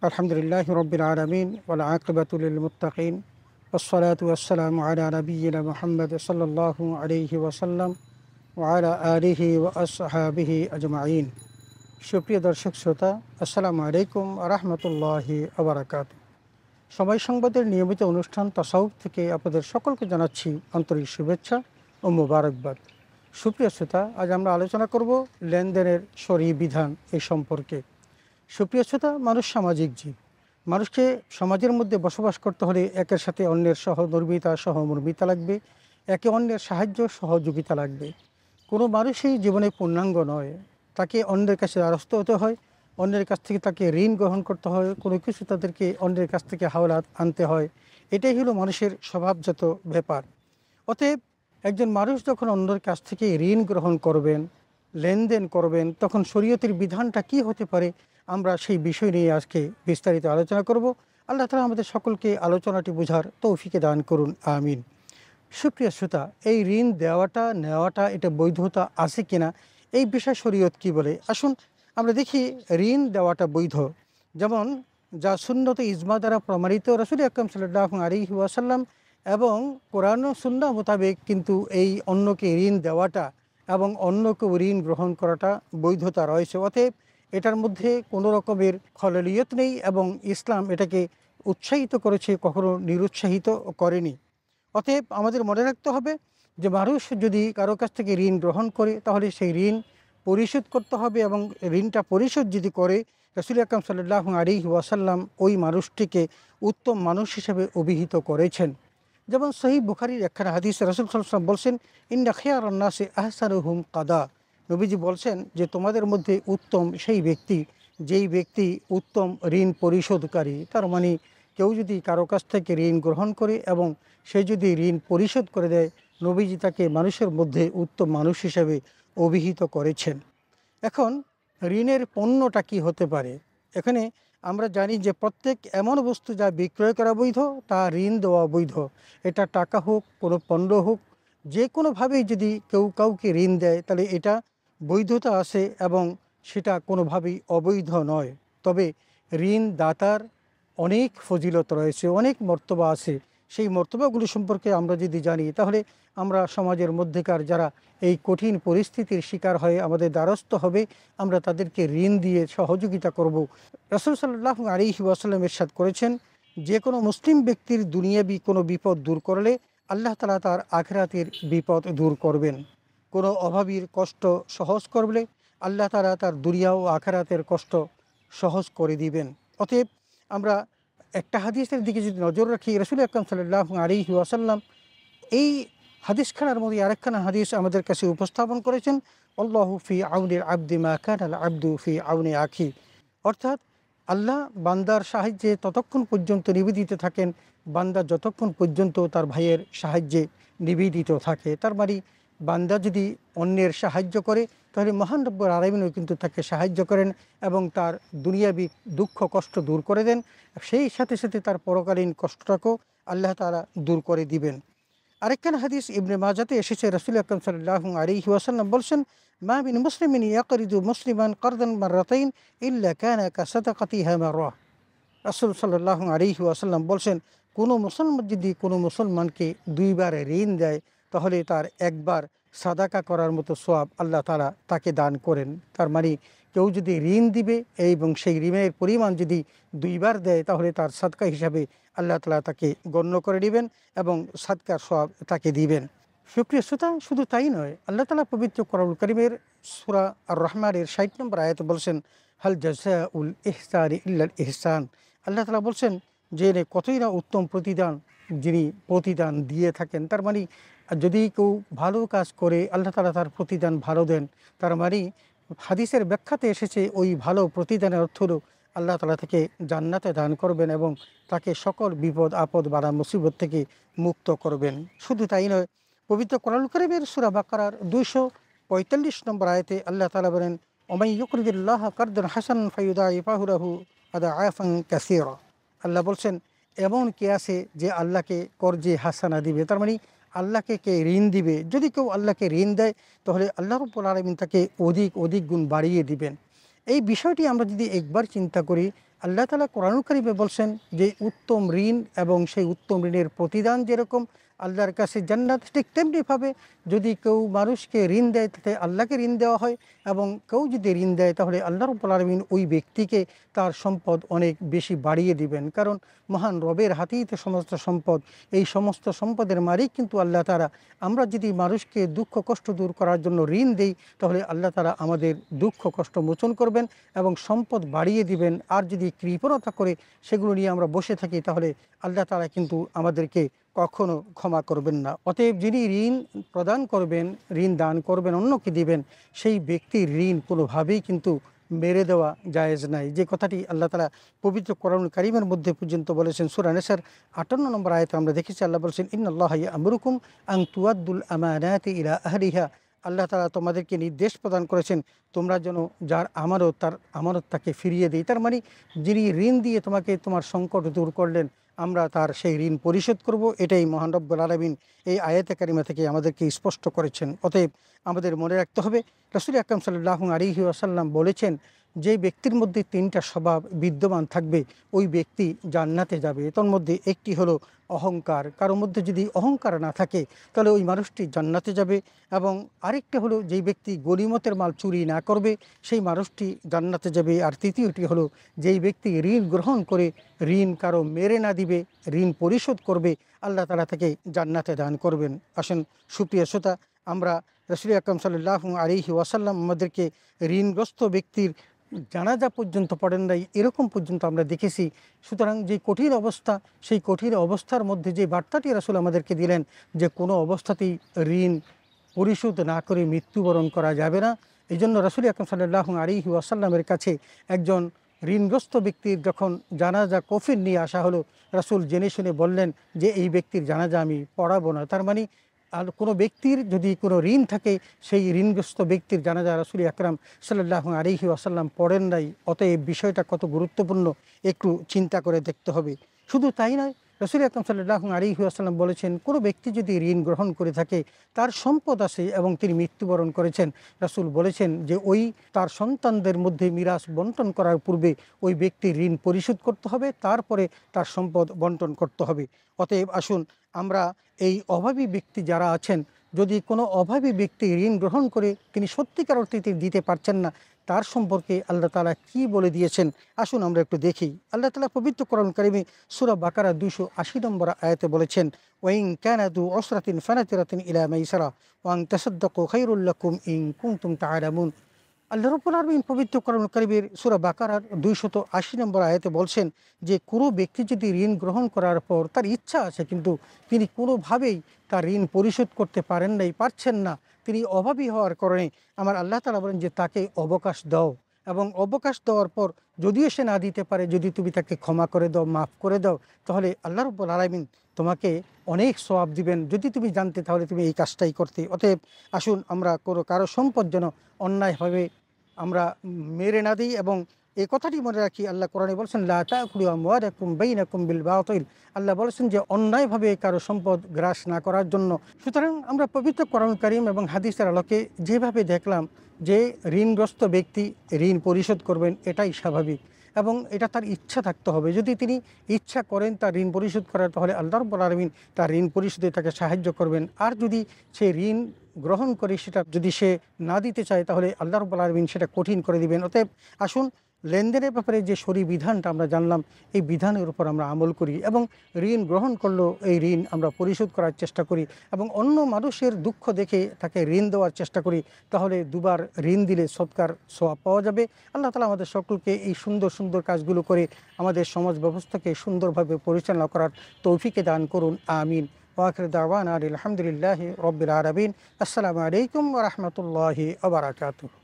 আলহামদুলিল্লাহি রাব্বিল আলামিন ওয়াল আকিবাতু লিল মুত্তাকিন ওয়াসসালাতু ওয়াসসালামু আলা নাবিয়্যিনা মুহাম্মদ সাল্লাল্লাহু আলাইহি ওয়াসাল্লাম ওয়া আলা আলিহি ওয়া আসহাবিহি আজমাইন। সুপ্রিয় দর্শক শ্রোতা, আসসালামু আলাইকুম ওয়া রাহমাতুল্লাহি ওয়া বারাকাতুহু। সময় সংবাদের নিয়মিত অনুষ্ঠান তাসাউফ থেকে আপনাদের সকলকে জানাচ্ছি আন্তরিক শুভেচ্ছা ও মোবারকবাদ। সুপ্রিয় শ্রোতা, আজ আমরা আলোচনা করব লেনদেনের শরঈ বিধান এই সম্পর্কে। সুপ্রিয় শ্রোতা, মানুষ সামাজিক জীব। মানুষকে সমাজের মধ্যে বসবাস করতে হলে একের সাথে অন্যের সহমর্মিতা লাগবে, একে অন্যের সাহায্য সহযোগিতা লাগবে। কোনো মানুষই জীবনে পূর্ণাঙ্গ নয়, তাকে অন্যের কাছে দ্বারস্থ হতে হয়, অন্যের কাছ থেকে তাকে ঋণ গ্রহণ করতে হয়, কোনো কিছু তাদেরকে অন্যের কাছ থেকে হাওলাত আনতে হয়। এটাই হলো মানুষের স্বভাবজাত ব্যাপার। অতএব একজন মানুষ যখন অন্যের কাছ থেকে ঋণ গ্রহণ করবেন, লেনদেন করবেন, তখন শরীয়তের বিধানটা কি হতে পারে, আমরা সেই বিষয় নিয়ে আজকে বিস্তারিত আলোচনা করব। আল্লাহ তাআলা আমাদের সকলকে আলোচনাটি বোঝার তৌফিকে দান করুন, আমিন। সুপ্রিয় শ্রোতা, এই ঋণ দেওয়াটা নেওয়াটা এটা বৈধতা আছে কিনা, এই বিষয়ে শরীয়ত কি বলে, আসুন আমরা দেখি। ঋণ দেওয়াটা বৈধ, যেমন যা সুন্নত ইজমা দ্বারা প্রমাণিত, রাসূল আকরাম সাল্লাল্লাহু আলাইহি ওয়াসাল্লাম এবং কোরআন ও সুন্নাহ মোতাবেক কিন্তু এই অন্যকে ঋণ দেওয়াটা এবং অন্যকে ঋণ গ্রহণ করাটা বৈধতা রয়েছে। অতএব এটার মধ্যে কোনো রকমের খলেলিয়ত নেই এবং ইসলাম এটাকে উৎসাহিত করেছে, কখনো নিরুৎসাহিত করেনি। অতএব আমাদের মনে রাখতে হবে যে মানুষ যদি কারো কাছ থেকে ঋণ গ্রহণ করে তাহলে সেই ঋণ পরিশোধ করতে হবে, এবং ঋণটা পরিশোধ যদি করে, রাসূল আকরাম সাল্লাল্লাহু আলাইহি ওয়াসাল্লাম ওই মানুষটিকে উত্তম মানুষ হিসেবে অভিহিত করেছেন। যেমন সহিহ বুখারীর একখানা হাদিস, রাসূল সাল্লাল্লাহু আলাইহি ওয়াসাল্লাম বলছেন, ইন্না খিয়ারান নাসি আহসানুহুম কাদা। নবীজি বলছেন যে তোমাদের মধ্যে উত্তম সেই ব্যক্তি যেই ব্যক্তি উত্তম ঋণ পরিশোধকারী। তার মানে কেউ যদি কারো কাছ থেকে ঋণ গ্রহণ করে এবং সে যদি ঋণ পরিশোধ করে দেয়, নবীজি তাকে মানুষের মধ্যে উত্তম মানুষ হিসেবে অভিহিত করেছেন। এখন ঋণের পণ্যটা কি হতে পারে? এখানে আমরা জানি যে প্রত্যেক এমন বস্তু যা বিক্রয় করা বৈধ, তা ঋণ দেওয়া বৈধ। এটা টাকা হোক, কোনো পণ্য হোক, যে কোনোভাবেই যদি কেউ কাউকে ঋণ দেয় তাহলে এটা বৈধতা আছে এবং সেটা কোনোভাবেই অবৈধ নয়। তবে ঋণ দাতার অনেক ফজিলত রয়েছে, অনেক মর্তবা আছে। সেই মর্তবাগুলি সম্পর্কে আমরা যদি জানি তাহলে আমরা সমাজের মধ্যেকার যারা এই কঠিন পরিস্থিতির শিকার হয়ে আমাদের দ্বারস্থ হবে, আমরা তাদেরকে ঋণ দিয়ে সহযোগিতা করব। রাসূল সাল্লাল্লাহু আলাইহি ওয়াসাল্লাম ইরশাদ করেছেন, যে কোনো মুসলিম ব্যক্তির দুনিয়াবি কোনো বিপদ দূর করলে আল্লাহ তাআলা তার আখিরাতের বিপদ দূর করবেন। কোনো অভাবীর কষ্ট সহজ করলে আল্লাহ তাআলা তার দুনিয়া ও আখিরাতের কষ্ট সহজ করে দিবেন। অতএব আমরা একটা হাদিসের দিকে যদি নজর রাখি, রাসূল আকরাম সাল্লাল্লাহু আলাইহি ওয়াসাল্লাম এই হাদিসখানার মধ্যে আরেকখানা হাদিস আমাদের কাছে উপস্থাপন করেছেন, আল্লাহু ফি আউনিল আবদি মা কানা আল আবদু ফি আউনি আখি। অর্থাৎ আল্লাহ বান্দার সাহায্যে ততক্ষণ পর্যন্ত নিবেদিত থাকেন, বান্দা যতক্ষণ পর্যন্ত তার ভাইয়ের সাহায্যে নিবেদিত থাকে। তার মানে বান্দা যদি অন্যের সাহায্য করে তাহলে মহান রব্বুল আলামিনও কিন্তু তাকে সাহায্য করেন এবং তার দুনিয়াবি দুঃখ কষ্ট দূর করে দেন। সেই সাথে সাথে তার পরকালীন কষ্টটাকেও আল্লাহ তাআলা দূর করে দিবেন। আরেকখানা হাদিস ইবনে মাজাতে এসেছে, রাসূল আকরাম সাল্লাল্লাহু আলাইহি ওয়াসাল্লাম বলছেন, মা মিন মুসলিমিন ইয়াকরিদু মুসলিমান কারদান মাররাতাইন ইল্লা কানা কাসাদাকাতিহা মাররা। রাসূল সাল্লাল্লাহু আলাইহি ওয়াসাল্লাম বলছেন, কোনো মুসলমান যদি কোনো মুসলমানকে দুইবার ঋণ দেয় তাহলে তার একবার সাদাকা করার মতো সওয়াব আল্লাহ তাআলা তাকে দান করেন। তার মানে কেউ যদি ঋণ দিবে এবং সেই ঋণের পরিমাণ যদি দুইবার দেয় তাহলে তার সাদকা হিসাবে আল্লাহ তাআলা তাকে গণ্য করে নেবেন এবং সাদকার সওয়াব তাকে দিবেন। সুপ্রিয় শ্রোতা, শুধু তাই নয়, আল্লাহ তাআলা পবিত্র কোরআনুল কারীমের সূরা আর রহমানের ৬০ নম্বর আয়াতে বলছেন, হাল জাযাউল ইহসানি ইল্লাল ইহসান। আল্লাহ তাআলা বলছেন যে কতই না উত্তম প্রতিদান যিনি প্রতিদান দিয়ে থাকেন। তার মানে যদি কেউ ভালো কাজ করে আল্লাহ তাআলা তার প্রতিদান ভালো দেন। তার মানে হাদিসের ব্যাখ্যাতে এসেছে ওই ভালো প্রতিদানের অর্থ হলো আল্লাহ তাআলা তাকে জান্নাতে দান করবেন এবং তাকে সকল বিপদ আপদ বালা মুসিবত থেকে মুক্ত করবেন। শুধু তাই নয়, পবিত্র কোরআনুল কারীমের সূরা বাকারার ২৪৫ নম্বর আয়াতে আল্লাহ তাআলা বলেন, ওমাই ইউকরিদুল্লাহা কারদান হাসানান ফায়ুদাইফাহু লাহু আদাআফান কাসীরা। আল্লাহ বলছেন, এমন কে আছে যে আল্লাহকে কর্জে হাসানা দিবে? তার মানে আল্লাহকে কে ঋণ দিবে? যদি কেউ আল্লাহকে ঋণ দেয় তাহলে আল্লাহ রাব্বুল আলামিন তাকে অধিক অধিক গুণ বাড়িয়ে দিবেন। এই বিষয়টি আমরা যদি একবার চিন্তা করি, আল্লাহ তাআলা কোরআনুল কারীমে বলছেন যে উত্তম ঋণ এবং সেই উত্তম ঋণের প্রতিদান যেরকম আল্লাহর কাছে জান্নাত, ঠিক তেমনিভাবে যদি কেউ মানুষকে ঋণ দেয় তাতে আল্লাহকে ঋণ দেওয়া হয়, এবং কেউ যদি ঋণ দেয় তাহলে আল্লাহ রাব্বুল আলামিন ওই ব্যক্তিকে তার সম্পদ অনেক বেশি বাড়িয়ে দিবেন। কারণ মহান রবের হাতেই তো সমস্ত সম্পদ, এই সমস্ত সম্পদের মালিক কিন্তু আল্লাহ তাআলা। আমরা যদি মানুষকে দুঃখ কষ্ট দূর করার জন্য ঋণ দেই তাহলে আল্লাহ তাআলা আমাদের দুঃখ কষ্ট মোচন করবেন এবং সম্পদ বাড়িয়ে দিবেন। আর যদি কৃপণতা করে সেগুলো নিয়ে আমরা বসে থাকি তাহলে আল্লাহ তাআলা কিন্তু আমাদেরকে কখনো ক্ষমা করবেন না। অতএব যিনি ঋণ প্রদান করবেন, ঋণ দান করবেন, অন্যকে দিবেন, সেই ব্যক্তির ঋণ কোনোভাবেই কিন্তু মেরে দেওয়া জায়েজ নাই। যে কথাটি আল্লাহ তাআলা পবিত্র কোরআনুল কারীমের মধ্যে পর্যন্ত বলেছেন। সূরা নিসার 58 নম্বর আয়াতে আমরা দেখেছি আল্লাহ বলেছেন, ইন্নাল্লাহা ইয়া'মুরুকুম আন তুআদ্দুল আমানাতি ইলা আহলিহা। আল্লাহ তাআলা তোমাদেরকে নির্দেশ প্রদান করেছেন তোমরা যেন যার আমানত তার আমানত তাকে ফিরিয়ে দিই। তার মানে যিনি ঋণ দিয়ে তোমাকে তোমার সংকট দূর করলেন, আমরা তার সেই ঋণ পরিশোধ করব, এটাই মহান রব্বুল আলামিন এই আয়াতে কারিমা থেকে আমাদেরকে স্পষ্ট করেছেন। অতএব আমাদের মনে রাখতে হবে, রাসূল আকরাম সাল্লাল্লাহু আলাইহি ওয়াসাল্লাম বলেছেন যে ব্যক্তির মধ্যে তিনটা স্বভাব বিদ্যমান থাকবে ওই ব্যক্তি জান্নাতে যাবে। তোর মধ্যে একটি হলো অহংকার। কারোর মধ্যে যদি অহংকার না থাকে তাহলে ওই মানুষটি জান্নাতে যাবে। এবং আরেকটি হলো যেই ব্যক্তি গনিমতের মাল চুরি না করবে সেই মানুষটি জান্নাতে যাবে। আর তৃতীয়টি হলো যেই ব্যক্তি ঋণ গ্রহণ করে ঋণ কারো মেরে না দিবে, ঋণ পরিশোধ করবে, আল্লাহ তাআলা তাকে জান্নাতে দান করবেন। আসেন সুপ্রিয় শ্রোতা, আমরা রাসূল আকরাম সাল্লাল্লাহু আলাইহি ওয়াসাল্লাম আমাদেরকে ঋণগ্রস্ত ব্যক্তির জানাজা পর্যন্ত পড়েন নাই এরকম পর্যন্ত আমরা দেখেছি। সুতরাং যে কঠিন অবস্থা, সেই কঠিন অবস্থার মধ্যে যে বার্তাটি রাসূল আমাদেরকে দিলেন যে কোনো অবস্থাতেই ঋণ পরিশোধ না করে মৃত্যুবরণ করা যাবে না। এই জন্য রাসূল আকরাম সাল্লাল্লাহু আলাইহি ওয়াসাল্লামের কাছে একজন ঋণগ্রস্ত ব্যক্তির যখন জানাজা কফিন নিয়ে আসা হলো, রাসূল জেনে শুনে বললেন যে এই ব্যক্তির জানাজা আমি পড়াবো না। তার মানে আর কোনো ব্যক্তির যদি কোনো ঋণ থাকে সেই ঋণগ্রস্ত ব্যক্তির জানাজা রাসূল আকরাম সাল্লাল্লাহু আলাইহি ওয়াসাল্লাম পড়েন নাই। অতএব বিষয়টা কত গুরুত্বপূর্ণ একটু চিন্তা করে দেখতে হবে। শুধু তাই নয়, রাসূল আকরাম সাল্লাল্লাহু আলাইহি ওয়াসাল্লাম বলেছেন কোনো ব্যক্তি যদি ঋণ গ্রহণ করে থাকে, তার সম্পদ আছে এবং তিনি মৃত্যুবরণ করেছেন, রাসূল বলেছেন যে ওই তার সন্তানদের মধ্যে মিরাস বন্টন করার পূর্বে ওই ব্যক্তির ঋণ পরিশোধ করতে হবে, তারপরে তার সম্পদ বন্টন করতে হবে। অতএব আসুন আমরা এই অভাবী ব্যক্তি যারা আছেন, যদি কোনো অভাবী ব্যক্তি ঋণ গ্রহণ করে তিনি সত্যিকার অর্থে তিনি দিতে পারছেন না, তার সম্পর্কে আল্লাহ তাআলা কি বলে দিয়েছেন আসুন আমরা একটু দেখি। আল্লাহ তাআলা পবিত্র কোরআন কারিমে সূরা বাকারা 280 নম্বর আয়াতে বলেছেন, ওয়াইন কানা যু উসরাতিন ফানাতিরাতুন ইলা মাইসারা ওয়া আন তাসাদ্দাকু খায়রুল লাকুম ইন কুনতুম তা'লামুন। আল্লাহ রাব্বুল আলামিন পবিত্র কোরআন কারীমের সূরা বাকারার 280 নম্বর আয়াতে বলছেন যে কোনো ব্যক্তি যদি ঋণ গ্রহণ করার পর তার ইচ্ছা আছে কিন্তু তিনি কোনোভাবেই তার ঋণ পরিশোধ করতে পারছেন না, তিনি অভাবী হওয়ার কারণে আমার আল্লাহ তাআলা বলেন যে তাকে অবকাশ দাও, এবং অবকাশ দেওয়ার পর যদিও সে না দিতে পারে, যদি তুমি তাকে ক্ষমা করে দাও, মাফ করে দাও, তাহলে আল্লাহ রাব্বুল আলামিন তোমাকে অনেক সওয়াব দিবেন। যদি তুমি জানতে তাহলে তুমি এই কাজটাই করতে। অতএব আসুন আমরা কারো সম্পদ যেন অন্যায়ভাবে আমরা মেরে না দিই। এবং এই কথাটি মনে রাখি, আল্লাহ কোরআনে বলছেন লা তাকুলু আমওয়ালাকুম বাইনাকুম বিল বাতিল। আল্লাহ বলেছেন যে অন্যায়ভাবে কারো সম্পদ গ্রাস না করার জন্য। সুতরাং আমরা পবিত্র কোরআন কারীম এবং হাদিসের আলোকে যেভাবে দেখলাম যে ঋণগ্রস্ত ব্যক্তি ঋণ পরিশোধ করবেন এটাই স্বাভাবিক, এবং এটা তার ইচ্ছা থাকতে হবে। যদি তিনি ইচ্ছা করেন তার ঋণ পরিশোধ করার, তাহলে আল্লাহ রাব্বুল আলামিন তার ঋণ পরিশোধে তাকে সাহায্য করবেন। আর যদি সে ঋণ গ্রহণ করে সেটা যদি সে না দিতে চায় তাহলে আল্লাহ রাব্বুল আলামিন সেটা কঠিন করে দিবেন। অতএব আসুন লেনদেনের ব্যাপারে যে শরীয়ত বিধানটা আমরা জানলাম এই বিধানের উপর আমরা আমল করি, এবং ঋণ গ্রহণ করলেও এই ঋণ আমরা পরিশোধ করার চেষ্টা করি, এবং অন্য মানুষের দুঃখ দেখে তাকে ঋণ দেওয়ার চেষ্টা করি। তাহলে দুবার ঋণ দিলে সৎকার সওয়াব পাওয়া যাবে। আল্লাহ তাআলা আমাদের সকলকে এই সুন্দর সুন্দর কাজগুলো করে আমাদের সমাজ ব্যবস্থাকে সুন্দরভাবে পরিচালনা করার তৌফিকে দান করুন, আমিন। ওয়া আখিরু দাওয়ানা আলহামদুলিল্লাহি রাব্বিল আলামিন। আসসালামু আলাইকুম ওয়া রাহমাতুল্লাহি ওয়া বারাকাতুহু।